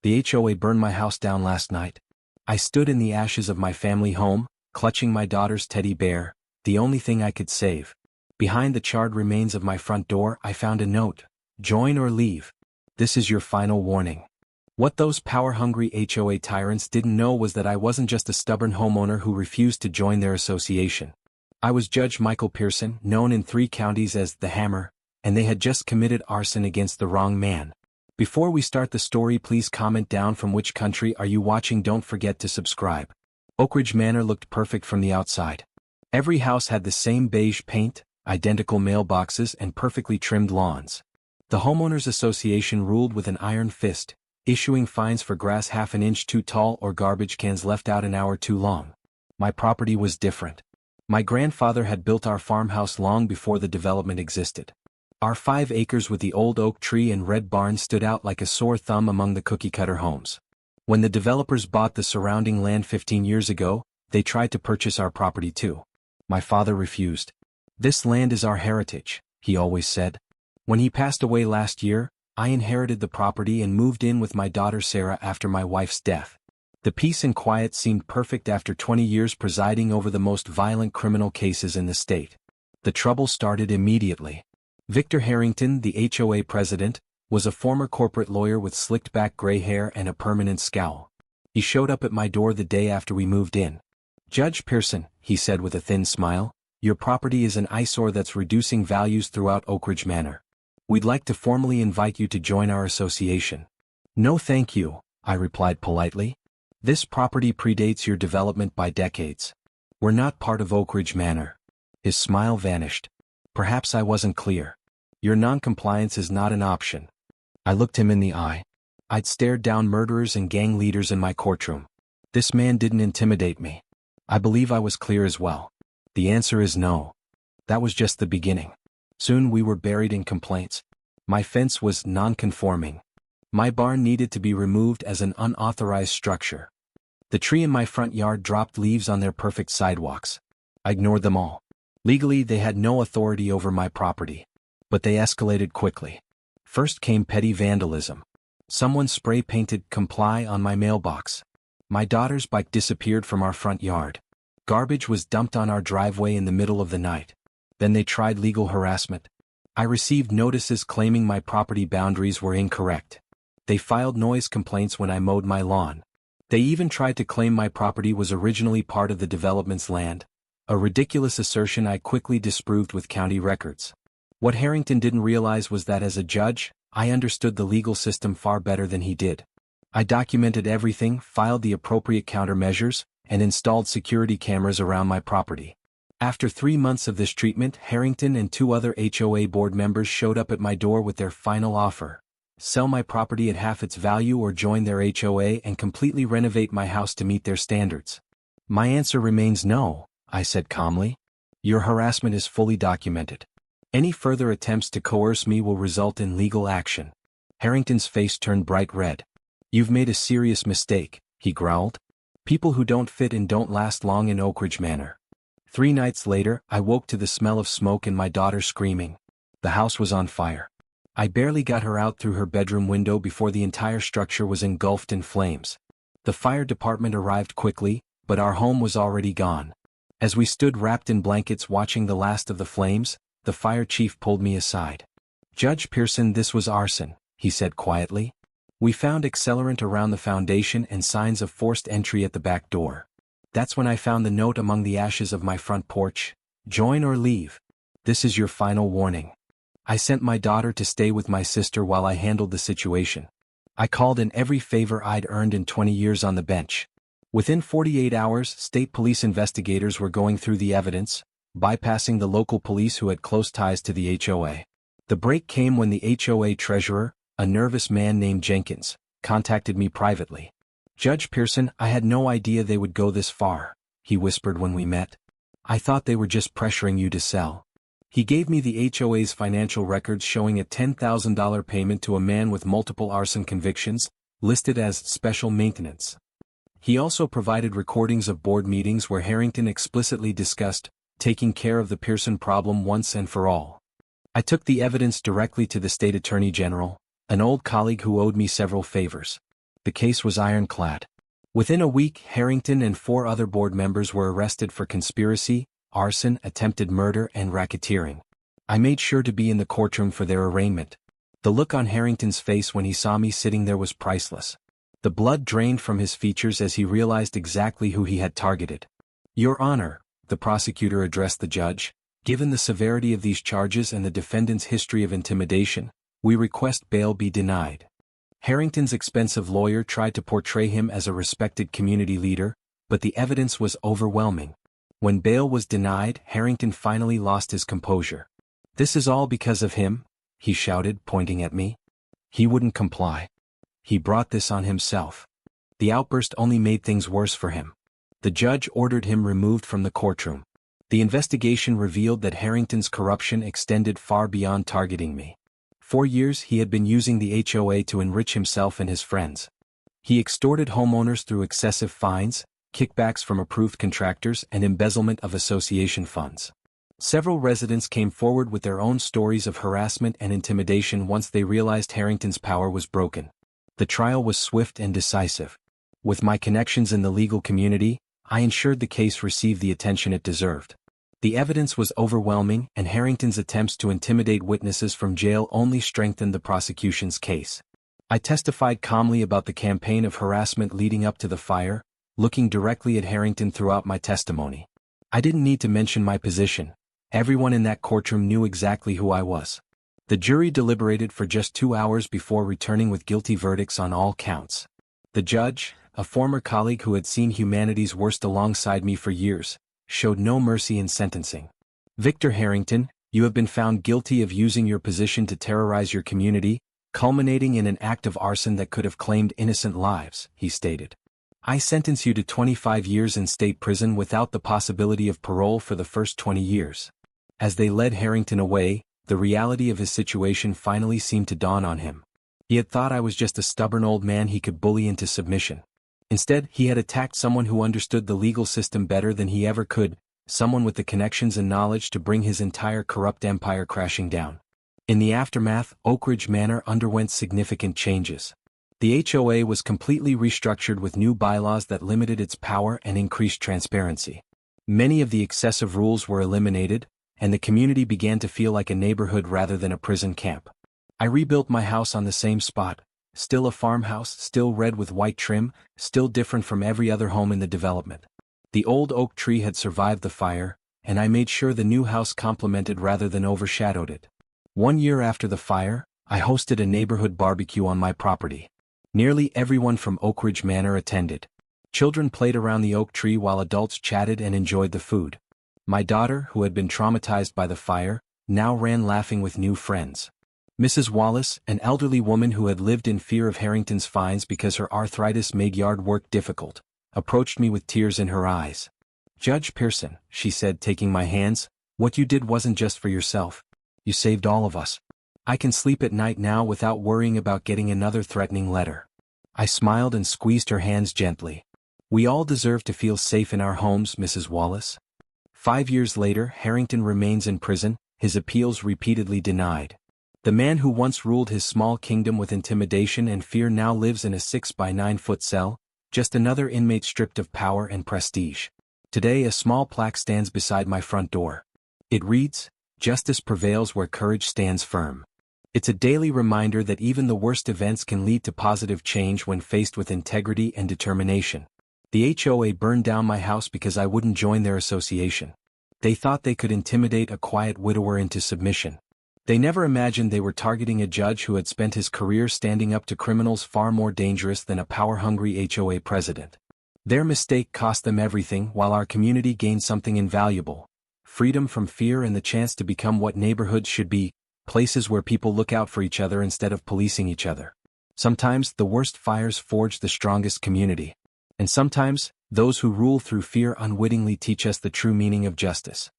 The HOA burned my house down last night. I stood in the ashes of my family home, clutching my daughter's teddy bear, the only thing I could save. Behind the charred remains of my front door I found a note. Join or leave. This is your final warning. What those power-hungry HOA tyrants didn't know was that I wasn't just a stubborn homeowner who refused to join their association. I was Judge Michael Pearson, known in 3 counties as the Hammer, and they had just committed arson against the wrong man. Before we start the story, please comment down from which country are you watching. Don't forget to subscribe. Oakridge Manor looked perfect from the outside. Every house had the same beige paint, identical mailboxes, and perfectly trimmed lawns. The Homeowners Association ruled with an iron fist, issuing fines for grass half an inch too tall or garbage cans left out an hour too long. My property was different. My grandfather had built our farmhouse long before the development existed. Our 5 acres with the old oak tree and red barn stood out like a sore thumb among the cookie-cutter homes. When the developers bought the surrounding land 15 years ago, they tried to purchase our property too. My father refused. "This land is our heritage," he always said. When he passed away last year, I inherited the property and moved in with my daughter Sarah after my wife's death. The peace and quiet seemed perfect after 20 years presiding over the most violent criminal cases in the state. The trouble started immediately. Victor Harrington, the HOA president, was a former corporate lawyer with slicked-back gray hair and a permanent scowl. He showed up at my door the day after we moved in. "Judge Pearson," he said with a thin smile, "your property is an eyesore that's reducing values throughout Oakridge Manor. We'd like to formally invite you to join our association." "No thank you," I replied politely. "This property predates your development by decades. We're not part of Oakridge Manor." His smile vanished. Perhaps I wasn't clear. "Your non-compliance is not an option." I looked him in the eye. I'd stared down murderers and gang leaders in my courtroom. This man didn't intimidate me. I believe I was clear as well. The answer is no. That was just the beginning. Soon we were buried in complaints. My fence was non-conforming. My barn needed to be removed as an unauthorized structure. The tree in my front yard dropped leaves on their perfect sidewalks. I ignored them all. Legally, they had no authority over my property. But they escalated quickly. First came petty vandalism. Someone spray-painted "comply" on my mailbox. My daughter's bike disappeared from our front yard. Garbage was dumped on our driveway in the middle of the night. Then they tried legal harassment. I received notices claiming my property boundaries were incorrect. They filed noise complaints when I mowed my lawn. They even tried to claim my property was originally part of the development's land, a ridiculous assertion I quickly disproved with county records. What Harrington didn't realize was that as a judge, I understood the legal system far better than he did. I documented everything, filed the appropriate countermeasures, and installed security cameras around my property. After 3 months of this treatment, Harrington and 2 other HOA board members showed up at my door with their final offer: sell my property at half its value or join their HOA and completely renovate my house to meet their standards. "My answer remains no," I said calmly. "Your harassment is fully documented. Any further attempts to coerce me will result in legal action." Harrington's face turned bright red. "You've made a serious mistake," he growled. "People who don't fit in don't last long in Oakridge Manor." 3 nights later, I woke to the smell of smoke and my daughter screaming. The house was on fire. I barely got her out through her bedroom window before the entire structure was engulfed in flames. The fire department arrived quickly, but our home was already gone. As we stood wrapped in blankets watching the last of the flames, the fire chief pulled me aside. "Judge Pearson, this was arson," he said quietly. "We found accelerant around the foundation and signs of forced entry at the back door. That's when I found the note among the ashes of my front porch. Join or leave. This is your final warning." I sent my daughter to stay with my sister while I handled the situation. I called in every favor I'd earned in 20 years on the bench. Within 48 hours, state police investigators were going through the evidence, bypassing the local police who had close ties to the HOA. The break came when the HOA treasurer, a nervous man named Jenkins, contacted me privately. "Judge Pearson, I had no idea they would go this far," he whispered when we met. "I thought they were just pressuring you to sell." He gave me the HOA's financial records showing a $10,000 payment to a man with multiple arson convictions, listed as special maintenance. He also provided recordings of board meetings where Harrington explicitly discussed taking care of the Pearson problem once and for all. I took the evidence directly to the state attorney general, an old colleague who owed me several favors. The case was ironclad. Within a week, Harrington and 4 other board members were arrested for conspiracy, arson, attempted murder, and racketeering. I made sure to be in the courtroom for their arraignment. The look on Harrington's face when he saw me sitting there was priceless. The blood drained from his features as he realized exactly who he had targeted. "Your Honor," the prosecutor addressed the judge, "given the severity of these charges and the defendant's history of intimidation, we request bail be denied." Harrington's expensive lawyer tried to portray him as a respected community leader, but the evidence was overwhelming. When bail was denied, Harrington finally lost his composure. "This is all because of him," he shouted, pointing at me. He wouldn't comply. He brought this on himself. The outburst only made things worse for him. The judge ordered him removed from the courtroom. The investigation revealed that Harrington's corruption extended far beyond targeting me. For years he had been using the HOA to enrich himself and his friends. He extorted homeowners through excessive fines, kickbacks from approved contractors, and embezzlement of association funds. Several residents came forward with their own stories of harassment and intimidation once they realized Harrington's power was broken. The trial was swift and decisive. With my connections in the legal community, I ensured the case received the attention it deserved. The evidence was overwhelming, and Harrington's attempts to intimidate witnesses from jail only strengthened the prosecution's case. I testified calmly about the campaign of harassment leading up to the fire, looking directly at Harrington throughout my testimony. I didn't need to mention my position. Everyone in that courtroom knew exactly who I was. The jury deliberated for just 2 hours before returning with guilty verdicts on all counts. The judge, a former colleague who had seen humanity's worst alongside me for years, showed no mercy in sentencing. "Victor Harrington, you have been found guilty of using your position to terrorize your community, culminating in an act of arson that could have claimed innocent lives," he stated. "I sentence you to 25 years in state prison without the possibility of parole for the first 20 years. As they led Harrington away, the reality of his situation finally seemed to dawn on him. He had thought I was just a stubborn old man he could bully into submission. Instead, he had attacked someone who understood the legal system better than he ever could, someone with the connections and knowledge to bring his entire corrupt empire crashing down. In the aftermath, Oak Ridge Manor underwent significant changes. The HOA was completely restructured with new bylaws that limited its power and increased transparency. Many of the excessive rules were eliminated, and the community began to feel like a neighborhood rather than a prison camp. I rebuilt my house on the same spot, still a farmhouse, still red with white trim, still different from every other home in the development. The old oak tree had survived the fire, and I made sure the new house complemented rather than overshadowed it. 1 year after the fire, I hosted a neighborhood barbecue on my property. Nearly everyone from Oak Ridge Manor attended. Children played around the oak tree while adults chatted and enjoyed the food. My daughter, who had been traumatized by the fire, now ran laughing with new friends. Mrs. Wallace, an elderly woman who had lived in fear of Harrington's fines because her arthritis made yard work difficult, approached me with tears in her eyes. "Judge Pearson," she said, taking my hands, "what you did wasn't just for yourself. You saved all of us. I can sleep at night now without worrying about getting another threatening letter." I smiled and squeezed her hands gently. "We all deserve to feel safe in our homes, Mrs. Wallace." 5 years later, Harrington remains in prison, his appeals repeatedly denied. The man who once ruled his small kingdom with intimidation and fear now lives in a 6 by 9 foot cell, just another inmate stripped of power and prestige. Today a small plaque stands beside my front door. It reads, "Justice prevails where courage stands firm." It's a daily reminder that even the worst events can lead to positive change when faced with integrity and determination. The HOA burned down my house because I wouldn't join their association. They thought they could intimidate a quiet widower into submission. They never imagined they were targeting a judge who had spent his career standing up to criminals far more dangerous than a power-hungry HOA president. Their mistake cost them everything while our community gained something invaluable: freedom from fear and the chance to become what neighborhoods should be, places where people look out for each other instead of policing each other. Sometimes the worst fires forge the strongest community. And sometimes, those who rule through fear unwittingly teach us the true meaning of justice.